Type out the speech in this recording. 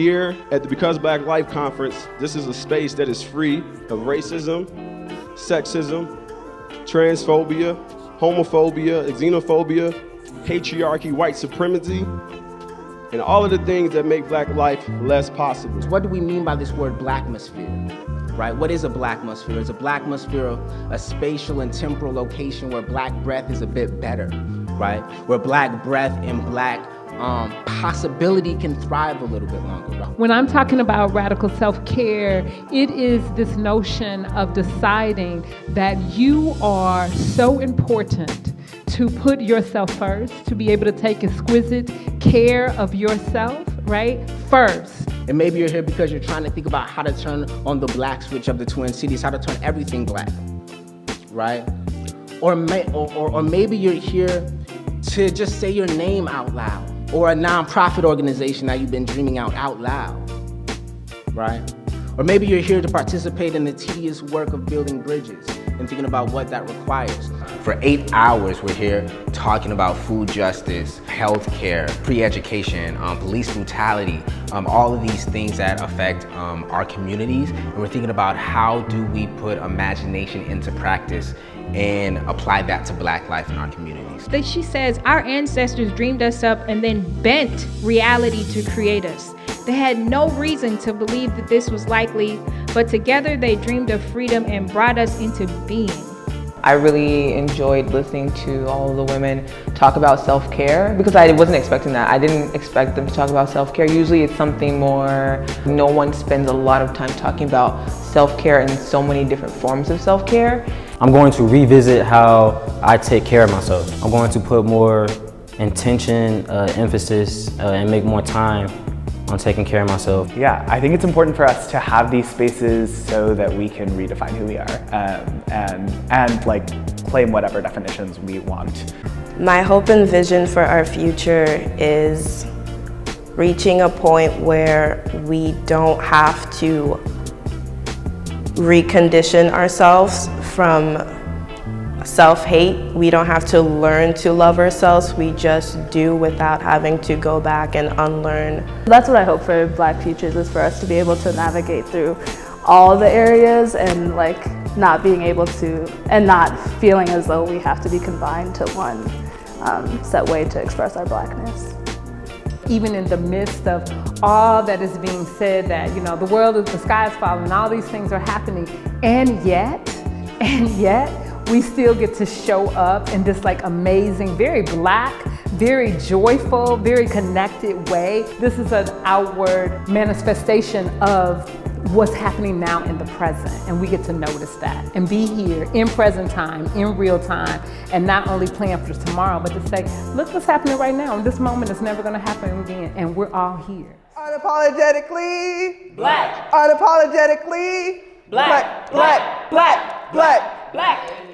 Here at the Because Black Life Conference, this is a space that is free of racism, sexism, transphobia, homophobia, xenophobia, patriarchy, white supremacy, and all of the things that make black life less possible. What do we mean by this word blackmosphere, right? What is a blackmosphere? Is a blackmosphere a spatial and temporal location where black breath is a bit better, right? Where black breath and black possibility can thrive a little bit longer. Right? When I'm talking about radical self-care, it is this notion of deciding that you are so important to put yourself first, to be able to take exquisite care of yourself, right, first. And maybe you're here because you're trying to think about how to turn on the black switch of the Twin Cities, how to turn everything black, right? Or maybe you're here to just say your name out loud, or a nonprofit organization that you've been dreaming out loud, right? Or maybe you're here to participate in the tedious work of building bridges and thinking about what that requires. For 8 hours, we're here talking about food justice, healthcare, pre-education, police brutality, all of these things that affect our communities. And we're thinking about how do we put imagination into practice and apply that to black life in our communities. She says our ancestors dreamed us up and then bent reality to create us. They had no reason to believe that this was likely, but together they dreamed of freedom and brought us into being. I really enjoyed listening to all of the women talk about self-care because I wasn't expecting that. I didn't expect them to talk about self-care. Usually it's something more, no one spends a lot of time talking about self-care and so many different forms of self-care. I'm going to revisit how I take care of myself. I'm going to put more intention, emphasis, and make more time on taking care of myself. Yeah, I think it's important for us to have these spaces so that we can redefine who we are and like claim whatever definitions we want. My hope and vision for our future is reaching a point where we don't have to recondition ourselves from self-hate. We don't have to learn to love ourselves. We just do without having to go back and unlearn. That's what I hope for Black Futures, is for us to be able to navigate through all the areas and like not being able to, and not feeling as though we have to be confined to one set way to express our blackness. Even in the midst of all that is being said, that, you know, the world is, the sky is falling, all these things are happening, and yet, we still get to show up in this like amazing, very black, very joyful, very connected way. This is an outward manifestation of what's happening now in the present, and we get to notice that and be here in present time, in real time, and not only plan for tomorrow, but to say, look what's happening right now, and this moment is never gonna happen again, and we're all here. Unapologetically black. Unapologetically black. Black. Black. Black.